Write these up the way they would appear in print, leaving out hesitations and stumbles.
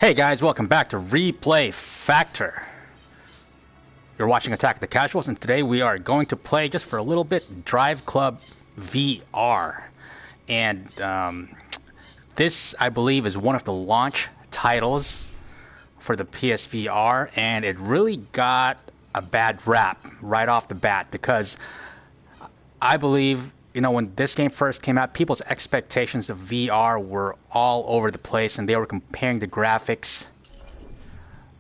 Hey guys, welcome back to Replay Factor. You're watching Attack of the Casuals, and today we are going to play, just for a little bit, Driveclub VR. And this, I believe, is one of the launch titles for the PSVR, and it really got a bad rap right off the bat because I believe, when this game first came out, people's expectations of VR were all over the place, and they were comparing the graphics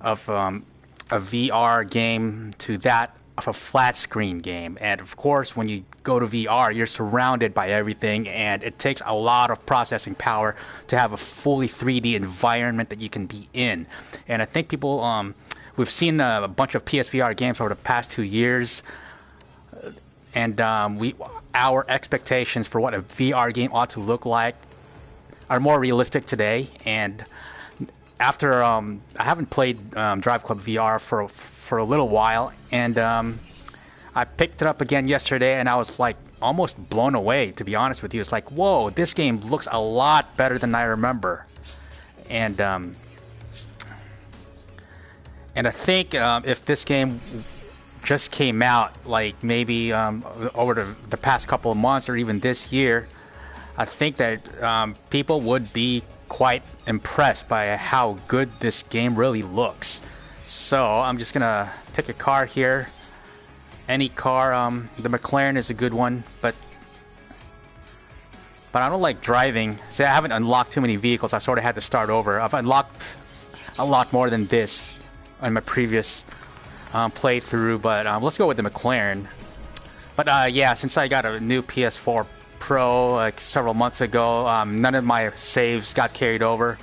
of a VR game to that of a flat screen game. And of course, when you go to VR, you're surrounded by everything, and it takes a lot of processing power to have a fully 3D environment that you can be in. And I think people, we've seen a bunch of PSVR games over the past 2 years, and our expectations for what a VR game ought to look like are more realistic today. And after I haven't played Driveclub VR for a little while, and I picked it up again yesterday, and I was like almost blown away, to be honest with you. It's like, whoa, this game looks a lot better than I remember. And I think if this game just came out, like maybe over the past couple of months or even this year, I think that people would be quite impressed by how good this game really looks. So I'm just gonna pick a car here. Any car. The McLaren is a good one, but I don't like driving. See, I haven't unlocked too many vehicles. I sort of had to start over. I've unlocked a lot more than this in my previous playthrough, but let's go with the McLaren. But yeah, since I got a new PS4 Pro like several months ago, none of my saves got carried over,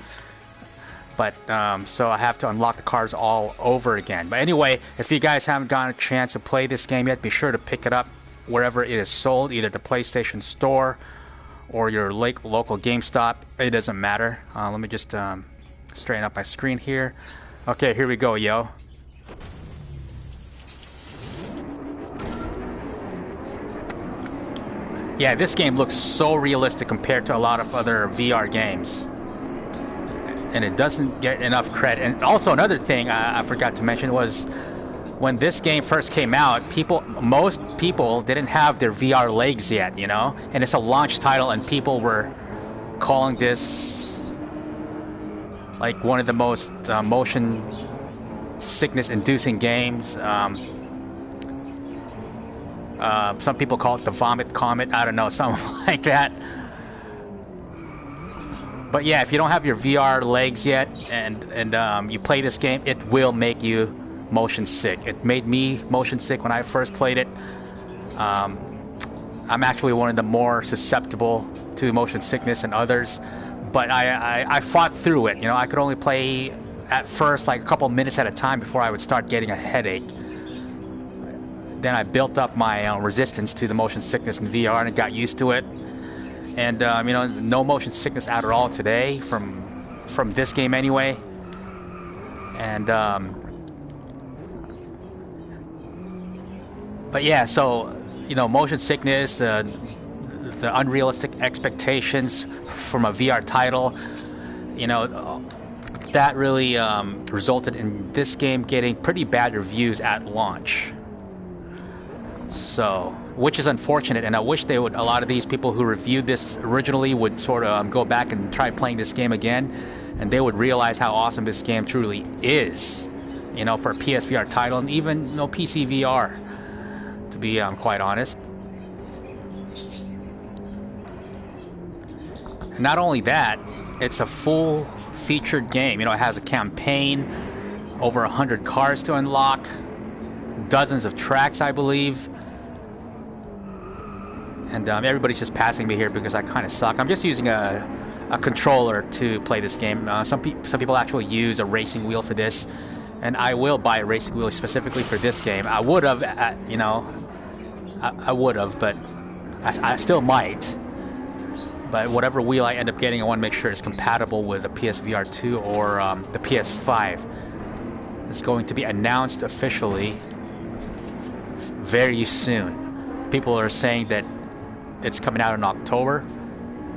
but so I have to unlock the cars all over again. But anyway, if you guys haven't gotten a chance to play this game yet, be sure to pick it up wherever it is sold, either the PlayStation Store or your local GameStop. It doesn't matter. Let me just straighten up my screen here. Okay, here we go, yo. Yeah, this game looks so realistic compared to a lot of other VR games, and it doesn't get enough credit. And also another thing I forgot to mention was when this game first came out, most people didn't have their VR legs yet, and it's a launch title, and people were calling this like one of the most motion sickness inducing games. Some people call it the vomit comet. I don't know, something like that. But yeah, if you don't have your VR legs yet, and you play this game, it will make you motion sick. It made me motion sick when I first played it. I'm actually one of the more susceptible to motion sickness than others, but I fought through it. I could only play at first like a couple minutes at a time before I would start getting a headache. Then I built up my resistance to the motion sickness in VR and got used to it. And no motion sickness at all today from this game anyway. And but yeah, so motion sickness, the unrealistic expectations from a VR title, that really resulted in this game getting pretty bad reviews at launch. So, which is unfortunate, and I wish a lot of these people who reviewed this originally would sort of go back and try playing this game again, and they would realize how awesome this game truly is, for a PSVR title, and even PC VR, to be quite honest. And not only that, it's a full-featured game. It has a campaign, over 100 cars to unlock, dozens of tracks, I believe. And everybody's just passing me here because I kind of suck. I'm just using a controller to play this game. Some people actually use a racing wheel for this, and I will buy a racing wheel specifically for this game. I would have, I would have, but I still might. But whatever wheel I end up getting, I want to make sure it's compatible with the PSVR 2 or the PS5. It's going to be announced officially very soon. People are saying that it's coming out in October,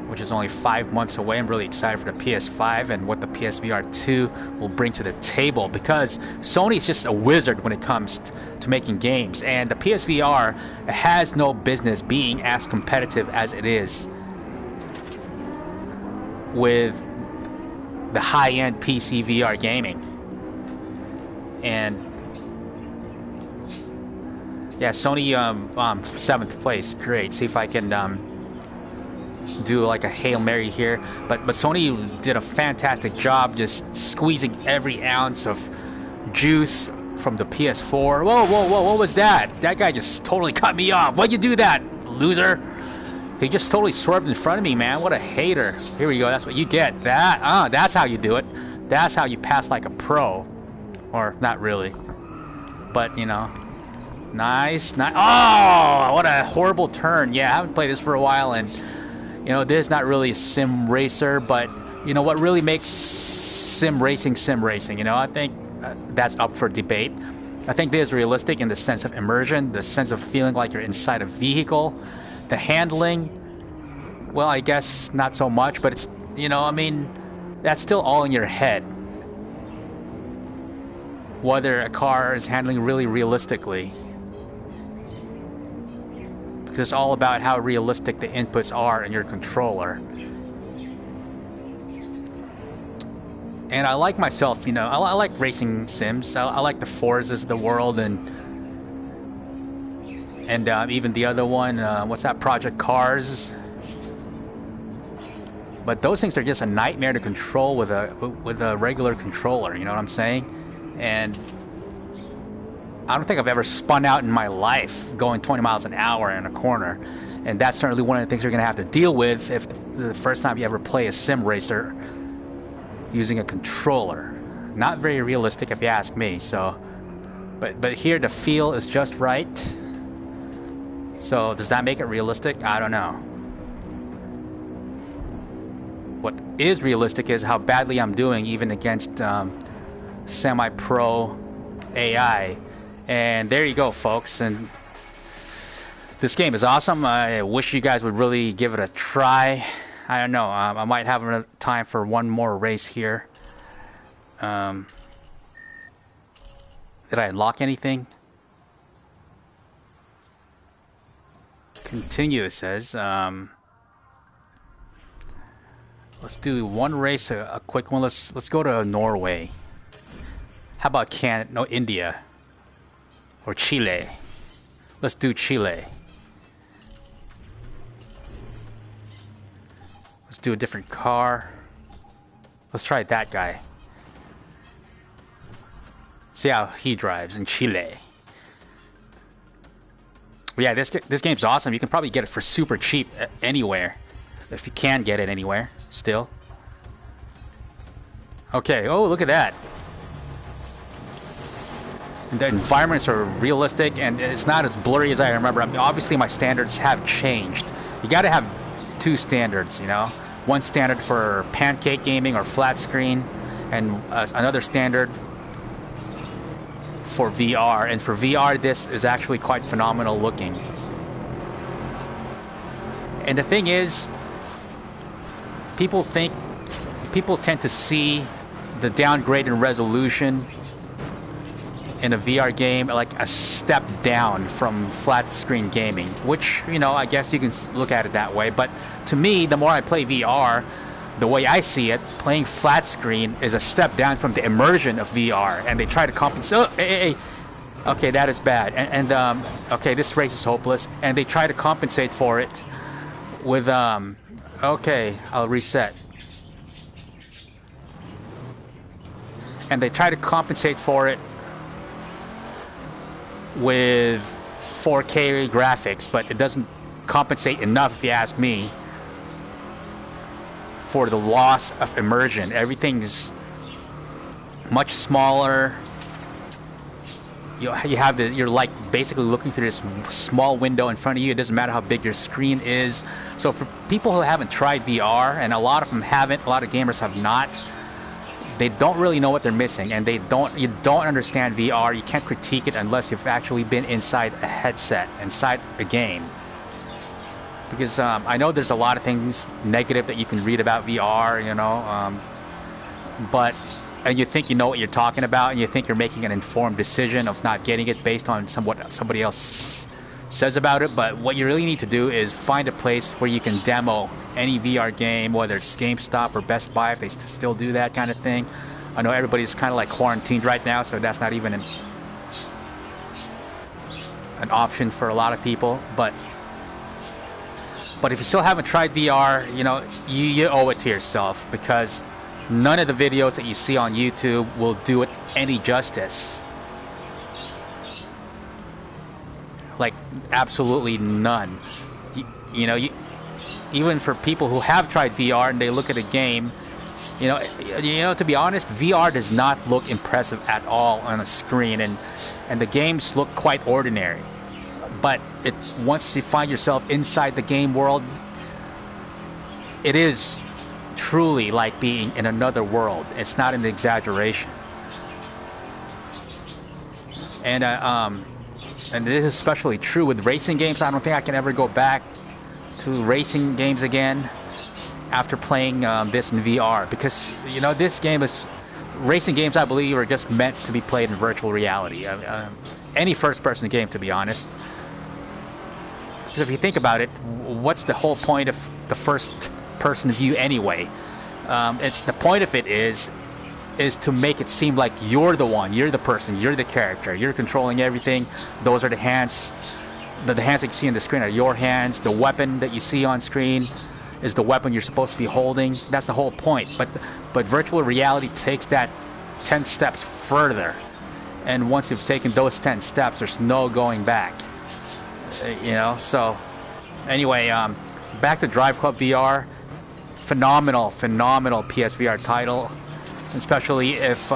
which is only 5 months away. I'm really excited for the PS5 and what the PSVR 2 will bring to the table, because Sony's just a wizard when it comes to making games, and the PSVR has no business being as competitive as it is with the high-end PC VR gaming. And yeah, Sony 7th place, great. See if I can do like a Hail Mary here, but Sony did a fantastic job just squeezing every ounce of juice from the PS4. Whoa, what was that? That guy just totally cut me off. Why'd you do that, loser? He just totally swerved in front of me, man. What a hater. Here we go, that's what you get. That's how you do it. That's how you pass like a pro. Or not really, but you know. Nice. Oh, what a horrible turn. Yeah, I haven't played this for a while, and you know, this is not really a sim racer, but you know what really makes sim racing, you know, I think that's up for debate. I think this is realistic in the sense of immersion, the sense of feeling like you're inside a vehicle. The handling, well, I guess not so much, but it's, you know, I mean, that's still all in your head. Whether a car is handling really realistically. Because it's all about how realistic the inputs are in your controller. And I like myself, you know, I like racing sims. I like the Forzas of the world, and even the other one, what's that, Project Cars. But those things are just a nightmare to control with a regular controller, you know what I'm saying? And I don't think I've ever spun out in my life going 20 miles an hour in a corner. And that's certainly one of the things you're going to have to deal with if the first time you ever play a sim racer using a controller. Not very realistic if you ask me. So, but here the feel is just right. So does that make it realistic? I don't know. What is realistic is how badly I'm doing even against semi-pro AI. And there you go, folks. And this game is awesome. I wish you guys would really give it a try. I don't know. I might have time for one more race here. Did I unlock anything? Continue, it says. Let's do one race, a quick one. Let's go to Norway. How about India? Or Chile? Let's do Chile. Let's do a different car. Let's try that guy. See how he drives in Chile. But yeah, this game's awesome. You can probably get it for super cheap anywhere. If you can get it anywhere, still. Okay, oh, look at that. The environments are realistic, and it's not as blurry as I remember. I mean, obviously, my standards have changed. You got to have two standards, you know? One standard for pancake gaming or flat screen, and another standard for VR. And for VR, this is actually quite phenomenal looking. And the thing is, people tend to see the downgrade in resolution in a VR game like a step down from flat screen gaming, which, you know, I guess you can look at it that way. But to me, the more I play VR, the way I see it, playing flat screen is a step down from the immersion of VR, and they try to compensate. Oh, hey. Okay, that is bad. And okay, this race is hopeless, and they try to compensate for it with okay, I'll reset. And they try to compensate for it with 4K graphics, but it doesn't compensate enough, if you ask me, for the loss of immersion. Everything's much smaller. You have you're like basically looking through this small window in front of you. It doesn't matter how big your screen is. So for people who haven't tried VR, and a lot of them haven't, a lot of gamers have not, they don't really know what they're missing, and you don't understand VR. You can't critique it unless you've actually been inside a headset, inside a game. Because I know there's a lot of things negative that you can read about VR, you know. and you think you know what you're talking about, and you think you're making an informed decision of not getting it based on what somebody else says about it. But what you really need to do is find a place where you can demo any VR game, whether it's GameStop or Best Buy, if they still do that kind of thing. I know everybody's kind of like quarantined right now, so that's not even an option for a lot of people. But if you still haven't tried VR, you know, you owe it to yourself, because none of the videos that you see on YouTube will do it any justice. Like, absolutely none. You know, even for people who have tried VR and they look at a game, you know, to be honest, VR does not look impressive at all on a screen, and the games look quite ordinary. But once you find yourself inside the game world, it is truly like being in another world. It's not an exaggeration. And this is especially true with racing games. I don't think I can ever go back to racing games again after playing this in VR, because, you know, racing games, I believe, are just meant to be played in virtual reality. Any first-person game, to be honest. Because if you think about it, what's the whole point of the first-person view anyway? The point of it is to make it seem like you're the one, you're the person, you're the character, you're controlling everything. Those are the hands. The hands that you see on the screen are your hands. The weapon that you see on screen is the weapon you're supposed to be holding. That's the whole point. But virtual reality takes that 10 steps further. And once you've taken those 10 steps, there's no going back. You know, so anyway, back to Driveclub VR. Phenomenal PSVR title, especially if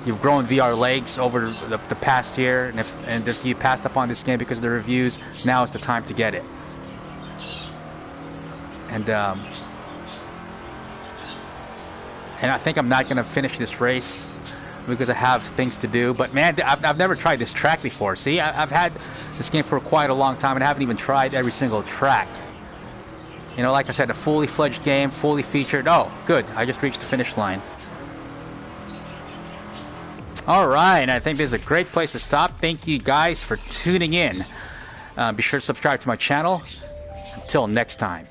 you've grown VR legs over the past year, and if you passed up on this game because of the reviews, now is the time to get it. And I think I'm not going to finish this race because I have things to do. But man, I've never tried this track before. See, I've had this game for quite a long time and I haven't even tried every single track. You know, like I said, a fully fledged game, fully featured. Oh, good. I just reached the finish line. All right, I think this is a great place to stop. Thank you guys for tuning in. Be sure to subscribe to my channel. Until next time.